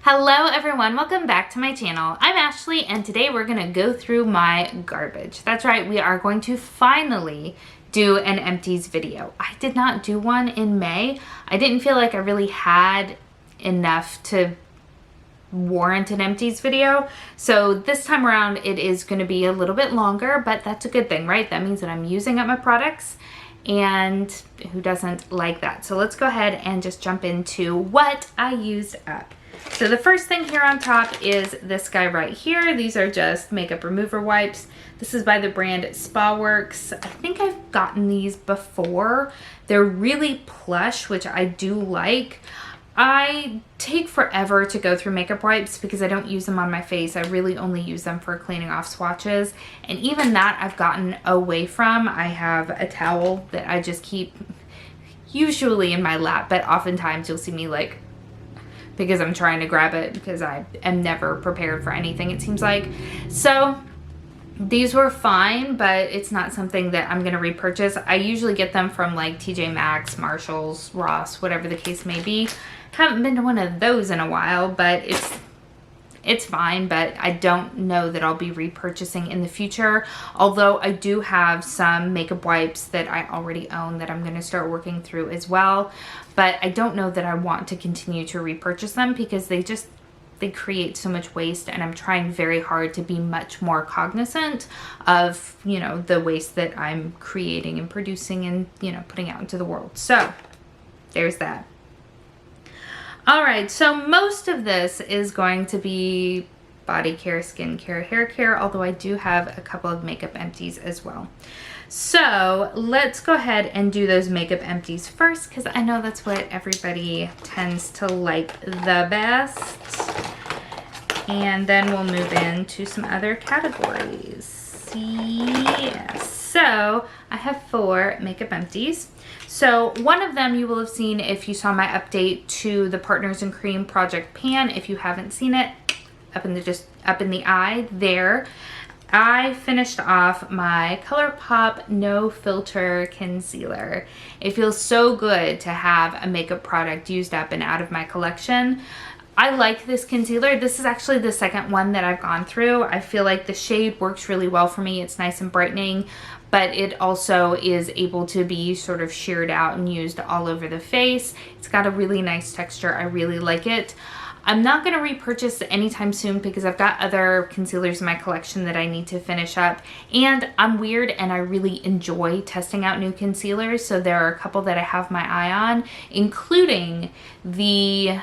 Hello everyone, welcome back to my channel. I'm Ashley and today we're gonna go through my garbage. That's right, we are going to finally do an empties video. I did not do one in May. I didn't feel like I really had enough to warrant an empties video. So this time around it is gonna be a little bit longer, but that's a good thing, right? That means that I'm using up my products, and who doesn't like that? So let's go ahead and just jump into what I used up. So the first thing here on top is this guy right here. These are just makeup remover wipes. This is by the brand Spa Works. I think I've gotten these before. They're really plush, which I do like. I take forever to go through makeup wipes because I don't use them on my face. I really only use them for cleaning off swatches. And even that I've gotten away from. I have a towel that I just keep usually in my lap, but oftentimes you'll see me like, because I'm trying to grab it because I am never prepared for anything, it seems like. So these were fine, but it's not something that I'm going to repurchase. I usually get them from like TJ Maxx, Marshalls, Ross, whatever the case may be. Haven't been to one of those in a while, but it's fine, but I don't know that I'll be repurchasing in the future. Although I do have some makeup wipes that I already own that I'm going to start working through as well. But I don't know that I want to continue to repurchase them because they create so much waste, and I'm trying very hard to be much more cognizant of, you know, the waste that I'm creating and producing and, you know, putting out into the world. So there's that. All right, so most of this is going to be body care, skin care, hair care, although I do have a couple of makeup empties as well. So let's go ahead and do those makeup empties first because I know that's what everybody tends to like the best. And then we'll move into some other categories. Yes, so I have 4 makeup empties. So one of them you will have seen if you saw my update to the Partners in Cream Project Pan. If you haven't seen it, up in the eye there, I finished off my ColourPop No Filter Concealer. It feels so good to have a makeup product used up and out of my collection. I like this concealer. This is actually the second one that I've gone through. I feel like the shade works really well for me. It's nice and brightening, but it also is able to be sort of sheared out and used all over the face. It's got a really nice texture. I really like it. I'm not going to repurchase anytime soon because I've got other concealers in my collection that I need to finish up. And I'm weird and I really enjoy testing out new concealers. So there are a couple that I have my eye on, including the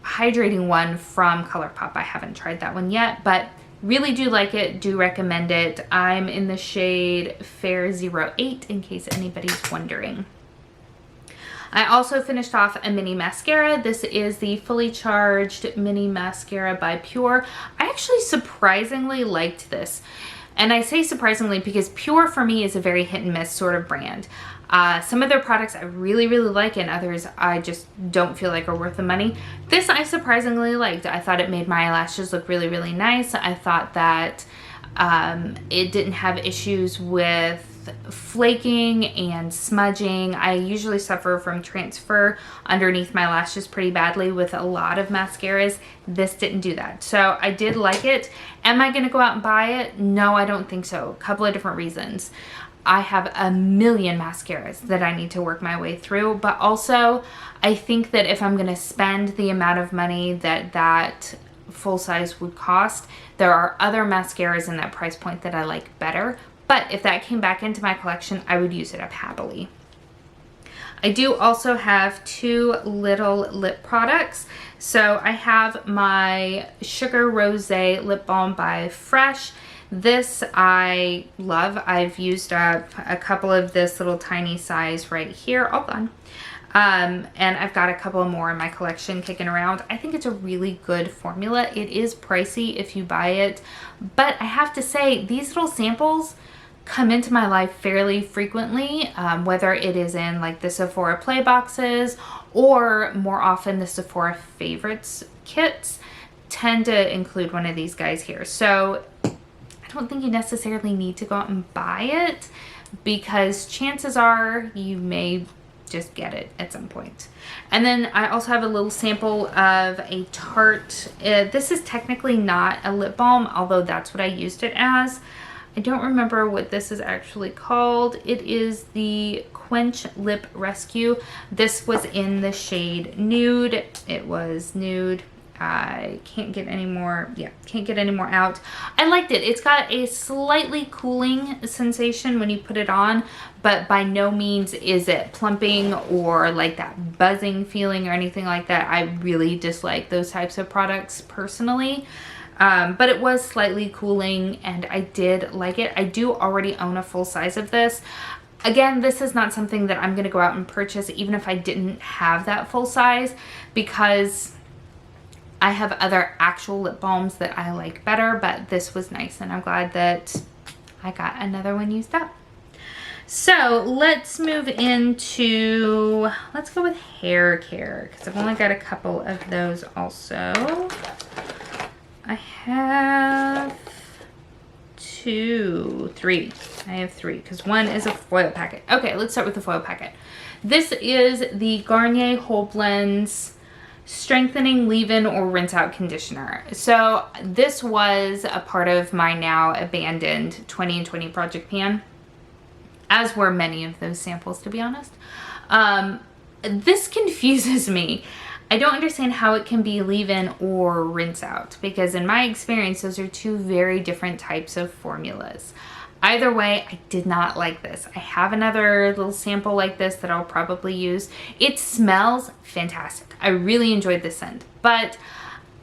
hydrating one from ColourPop. I haven't tried that one yet, but really do like it, do recommend it. I'm in the shade Fair 08 in case anybody's wondering. I also finished off a mini mascara. This is the Fully Charged Mini Mascara by Pure. I actually surprisingly liked this. And I say surprisingly because Pure for me is a very hit and miss sort of brand. Some of their products I really, really like, and others I just don't feel like are worth the money. This I surprisingly liked. I thought it made my eyelashes look really, really nice. I thought that it didn't have issues with flaking and smudging. I usually suffer from transfer underneath my lashes pretty badly with a lot of mascaras. This didn't do that. So I did like it. Am I going to go out and buy it? No, I don't think so. A couple of different reasons. I have a million mascaras that I need to work my way through, but also I think that if I'm going to spend the amount of money that full size would cost, there are other mascaras in that price point that I like better. But if that came back into my collection, I would use it up happily. I do also have 2 little lip products. So I have my Sugar Rosé Lip Balm by Fresh. This I love. I've used up a couple of this little tiny size right here. All gone. And I've got a couple more in my collection kicking around. I think it's a really good formula. It is pricey if you buy it, but I have to say these little samples come into my life fairly frequently, whether it is in like the Sephora Play boxes or more often the Sephora Favorites kits tend to include one of these guys here. So I don't think you necessarily need to go out and buy it because chances are you may just get it at some point. And then I also have a little sample of a Tarte. This is technically not a lip balm, although that's what I used it as. I don't remember what this is actually called. It is the Quench Lip Rescue. This was in the shade Nude. It was nude. I can't get any more, can't get any more out. I liked it. It's got a slightly cooling sensation when you put it on, but by no means is it plumping or like that buzzing feeling or anything like that. I really dislike those types of products personally. But it was slightly cooling and I did like it. I do already own a full size of this. Again, this is not something that I'm going to go out and purchase even if I didn't have that full size, because I have other actual lip balms that I like better, but this was nice and I'm glad that I got another one used up. So let's move into, let's go with hair care, because I've only got a couple of those also. I have three. I have three because one is a foil packet. Okay, let's start with the foil packet. This is the Garnier Whole Blends Strengthening Leave-In or Rinse Out Conditioner. So this was a part of my now abandoned 20 and 20 project pan, as were many of those samples, to be honest. This confuses me. I don't understand how it can be leave-in or rinse out, because in my experience, those are two very different types of formulas. Either way, I did not like this. I have another little sample like this that I'll probably use. It smells fantastic. I really enjoyed this scent, but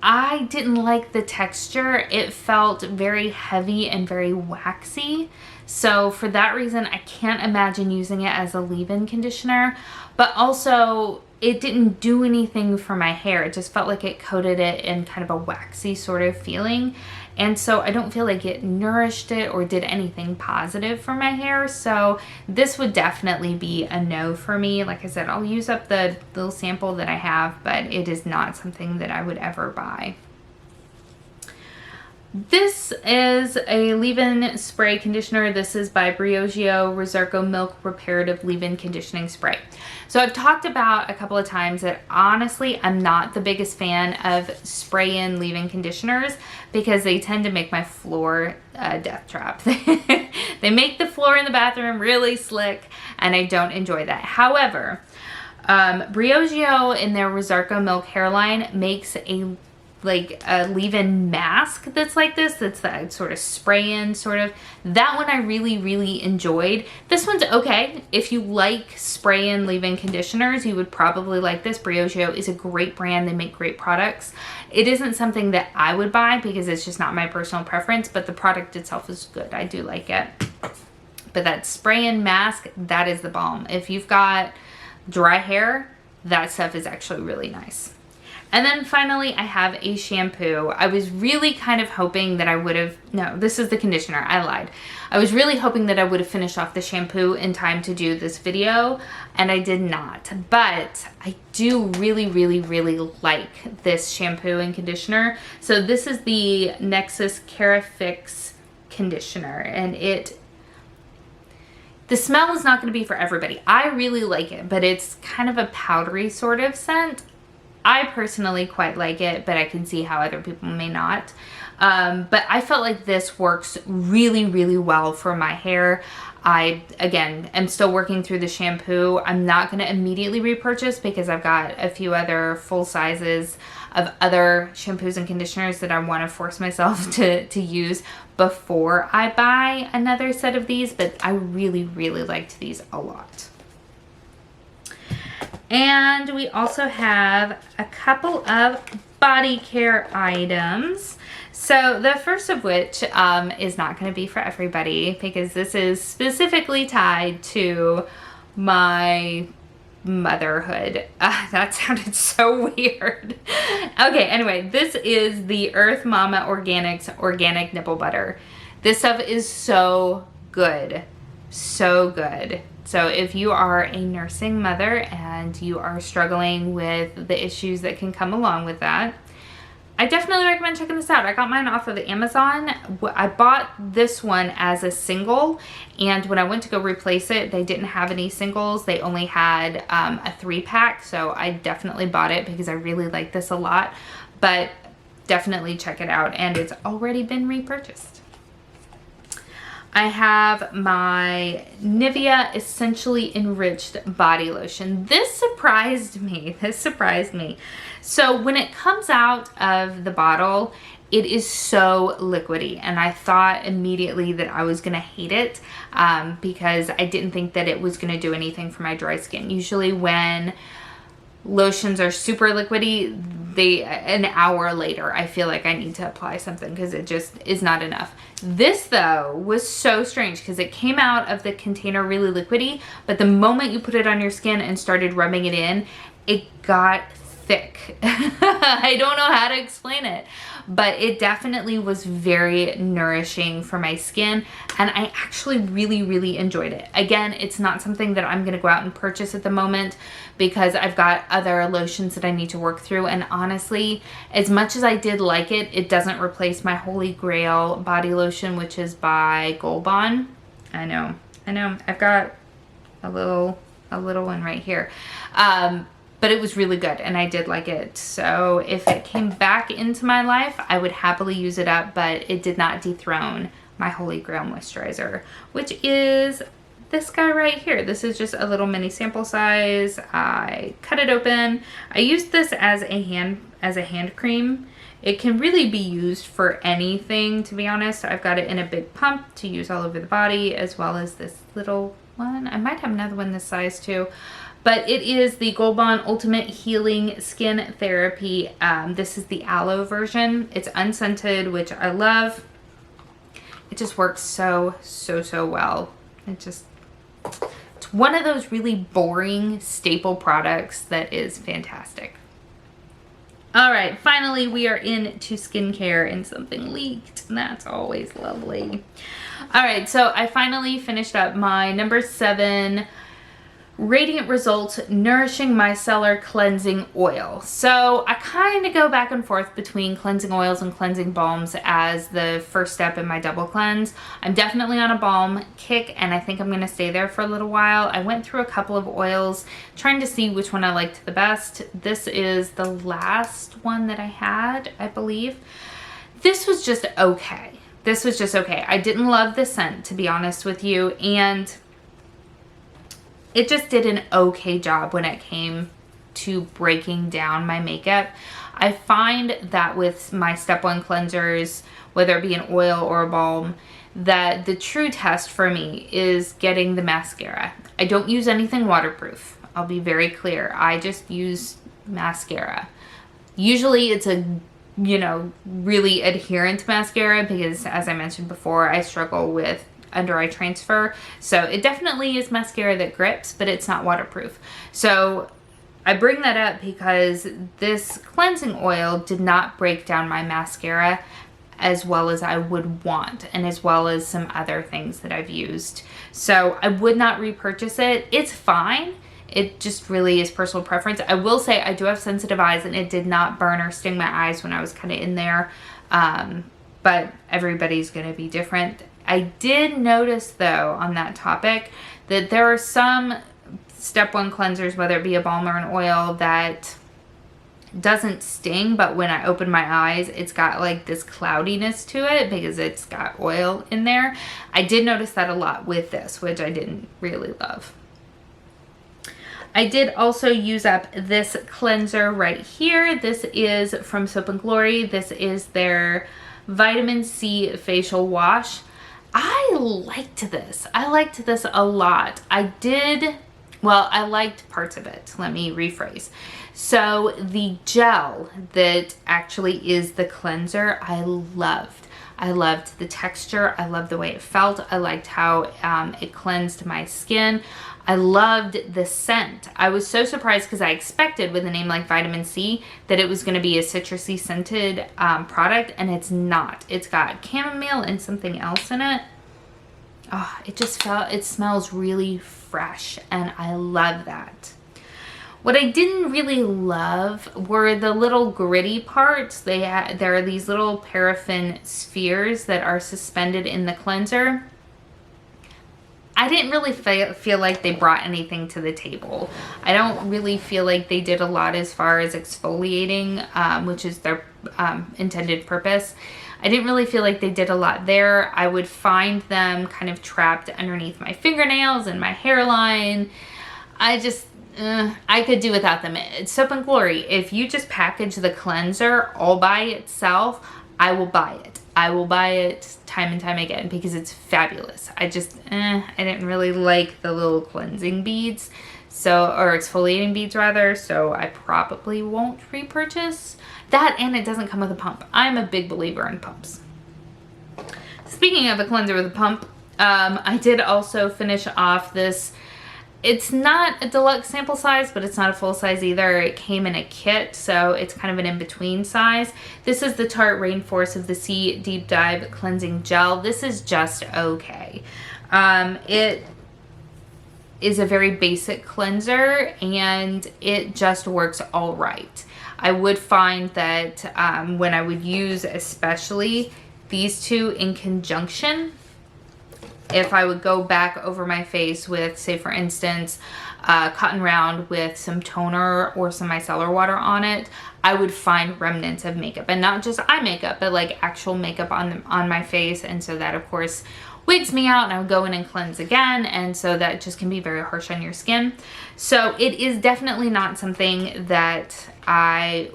I didn't like the texture. It felt very heavy and very waxy. So for that reason, I can't imagine using it as a leave-in conditioner, but also it didn't do anything for my hair. It just felt like it coated it in kind of a waxy sort of feeling. And so I don't feel like it nourished it or did anything positive for my hair. So this would definitely be a no for me. Like I said, I'll use up the little sample that I have, but it is not something that I would ever buy. This is a leave-in spray conditioner. This is by Briogeo Reserco Milk Reparative Leave-In Conditioning Spray. So I've talked about a couple of times that honestly, I'm not the biggest fan of spray-in leave-in conditioners because they tend to make my floor a death trap. They make the floor in the bathroom really slick and I don't enjoy that. However, Briogeo in their Reserco Milk hairline makes a leave-in mask that's like this, that's that sort of spray-in sort of. That one I really, really enjoyed. This one's okay. If you like spray-in leave-in conditioners, you would probably like this. Briogeo is a great brand. They make great products. It isn't something that I would buy because it's just not my personal preference, but the product itself is good. I do like it. But that spray-in mask, that is the balm. If you've got dry hair, that stuff is actually really nice. And then finally, I have a shampoo. I was really kind of hoping that I would have, no, this is the conditioner, I lied. I was really hoping that I would have finished off the shampoo in time to do this video, and I did not. But I do really, really, really like this shampoo and conditioner. So this is the Nexus Carafix conditioner, and the smell is not going to be for everybody. I really like it, but it's kind of a powdery sort of scent. I personally quite like it, but I can see how other people may not. But I felt like this works really, really well for my hair. I, again, am still working through the shampoo. I'm not going to immediately repurchase because I've got a few other full sizes of other shampoos and conditioners that I want to force myself to use before I buy another set of these. But I really, really liked these a lot. And we also have a couple of body care items. So the first of which is not going to be for everybody because this is specifically tied to my motherhood. That sounded so weird. Okay, anyway, this is the Earth Mama Organics Organic Nipple Butter. This stuff is so good. So good. So if you are a nursing mother and you are struggling with the issues that can come along with that, I definitely recommend checking this out. I got mine off of Amazon. I bought this one as a single, and when I went to go replace it, they didn't have any singles. They only had a 3-pack, so I definitely bought it because I really like this a lot. But definitely check it out, and it's already been repurchased. I have my Nivea Essentially Enriched Body Lotion. This surprised me. This surprised me. So when it comes out of the bottle, it is so liquidy, and I thought immediately that I was gonna hate it because I didn't think that it was gonna do anything for my dry skin. Usually when lotions are super liquidy, an hour later, I feel like I need to apply something because it just is not enough. This though was so strange because it came out of the container really liquidy, but the moment you put it on your skin and started rubbing it in, it got thick. I don't know how to explain it, but it definitely was very nourishing for my skin, and I actually really enjoyed it. Again, it's not something that I'm gonna go out and purchase at the moment because I've got other lotions that I need to work through, and honestly, as much as I did like it, it doesn't replace my holy grail body lotion, which is by Gold Bond. I know, I've got a little one right here. But it was really good, and I did like it. So if it came back into my life, I would happily use it up, but it did not dethrone my holy grail moisturizer, which is this guy right here. This is just a little mini sample size. I cut it open. I used this as a hand cream. It can really be used for anything, to be honest. I've got it in a big pump to use all over the body, as well as this little one. I might have another one this size too. But it is the Gold Bond Ultimate Healing Skin Therapy. This is the aloe version. It's unscented, which I love. It just works so well. It's one of those really boring staple products that is fantastic. All right, finally we are into skincare, and something leaked, and that's always lovely. All right, so I finally finished up my number 7 Radiant Results Nourishing Micellar Cleansing Oil. So I kind of go back and forth between cleansing oils and cleansing balms as the first step in my double cleanse. I'm definitely on a balm kick, and I think I'm going to stay there for a little while. I went through a couple of oils trying to see which one I liked the best. This is the last one that I had, I believe. This was just okay. This was just okay. I didn't love the scent, to be honest with you, and it just did an okay job when it came to breaking down my makeup. I find that with my step 1 cleansers, whether it be an oil or a balm, that the true test for me is getting the mascara. I don't use anything waterproof. I'll be very clear. I just use mascara. Usually it's a, really adherent mascara because, as I mentioned before, I struggle with under eye transfer. So it definitely is mascara that grips, but it's not waterproof. So I bring that up because this cleansing oil did not break down my mascara as well as I would want, and as well as some other things that I've used. So I would not repurchase it. It's fine. It just really is personal preference. I will say I do have sensitive eyes, and it did not burn or sting my eyes when I was kind of in there. But everybody's going to be different. I did notice though on that topic that there are some step 1 cleansers, whether it be a balm or an oil, that doesn't sting, but when I open my eyes, it's got like this cloudiness to it because it's got oil in there. I did notice that a lot with this, which I didn't really love. I did also use up this cleanser right here. This is from Soap & Glory. This is their Vitamin C Facial Wash. I liked this. I liked this a lot. I liked parts of it. Let me rephrase. So the gel that actually is the cleanser, I loved. I loved the texture. I loved the way it felt. I liked how it cleansed my skin. I loved the scent. I was so surprised because I expected with a name like Vitamin C that it was going to be a citrusy scented product, and it's not. It's got chamomile and something else in it. Oh, it smells really fresh, and I love that. What I didn't really love were the little gritty parts. There are these little paraffin spheres that are suspended in the cleanser. I didn't really feel like they brought anything to the table. I don't really feel like they did a lot as far as exfoliating, which is their intended purpose. I didn't really feel like they did a lot there. I would find them kind of trapped underneath my fingernails and my hairline. I could do without them. It's Soap and Glory. If you just package the cleanser all by itself, I will buy it. I will buy it time and time again because it's fabulous. I didn't really like the little cleansing beads, or exfoliating beads rather, so I probably won't repurchase that, and it doesn't come with a pump. I'm a big believer in pumps. Speaking of a cleanser with a pump, I did also finish off this. It's not a deluxe sample size, but it's not a full size either. It came in a kit, so it's kind of an in-between size. This is the Tarte Rainforest of the Sea Deep Dive Cleansing Gel. This is just okay. It is a very basic cleanser, and it just works all right. I would find that when I would use especially these two in conjunction, if I would go back over my face with, say for instance, Cotton Round with some toner or some micellar water on it, I would find remnants of makeup. And not just eye makeup, but like actual makeup on my face. And so that of course wigs me out, and I would go in and cleanse again. And so that just can be very harsh on your skin. So it is definitely not something that I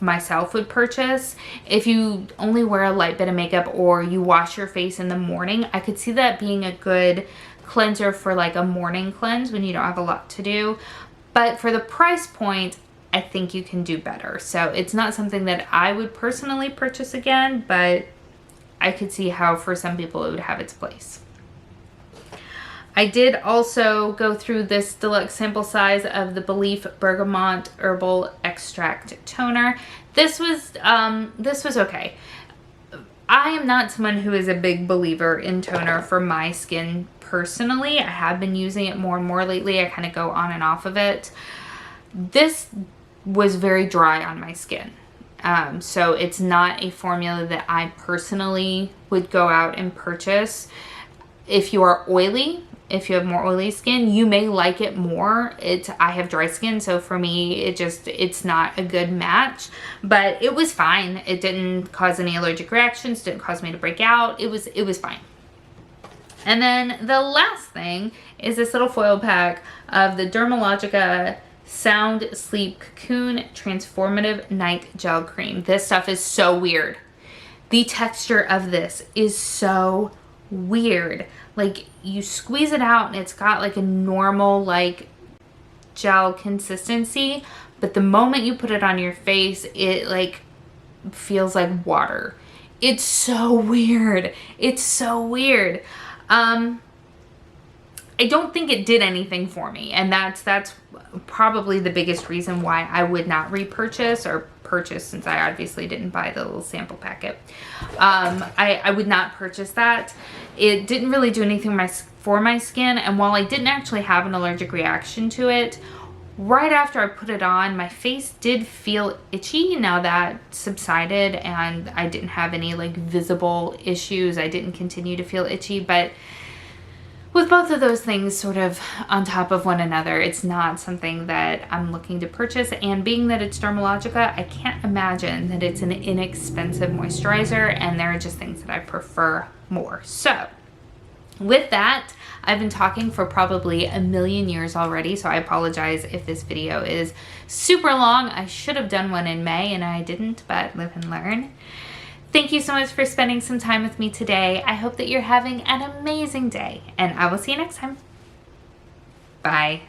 myself would purchase. If you only wear a light bit of makeup or you wash your face in the morning, I could see that being a good cleanser for like a morning cleanse when you don't have a lot to do. But for the price point, I think you can do better. So it's not something that I would personally purchase again, but I could see how for some people it would have its place. I did also go through this deluxe sample size of the Belief Bergamot Herbal Extract Toner. This was okay. I am not someone who is a big believer in toner for my skin personally. I have been using it more and more lately. I kind of go on and off of it. This was very dry on my skin. So it's not a formula that I personally would go out and purchase. If you are oily, if you have more oily skin, you may like it more. I have dry skin, so for me, it's not a good match, but it was fine. It didn't cause any allergic reactions, didn't cause me to break out. It was fine. And then the last thing is this little foil pack of the Dermalogica Sound Sleep Cocoon Transformative Night Gel Cream. This stuff is so weird. The texture of this is so weird. Like, you squeeze it out and it's got like a normal like gel consistency, but the moment you put it on your face, it like feels like water. It's so weird. It's so weird. I don't think it did anything for me, and that's probably the biggest reason why I would not repurchase or purchase, since I obviously didn't buy the little sample packet. I would not purchase that. It didn't really do anything for my skin, and while I didn't actually have an allergic reaction to it, right after I put it on, my face did feel itchy. Now that subsided and I didn't have any like visible issues. I didn't continue to feel itchy, but with both of those things sort of on top of one another, it's not something that I'm looking to purchase. And being that it's Dermalogica, I can't imagine that it's an inexpensive moisturizer, and there are just things that I prefer more. So with that, I've been talking for probably a million years already, so I apologize if this video is super long. I should have done one in May and I didn't, but live and learn. Thank you so much for spending some time with me today. I hope that you're having an amazing day, and I will see you next time. Bye.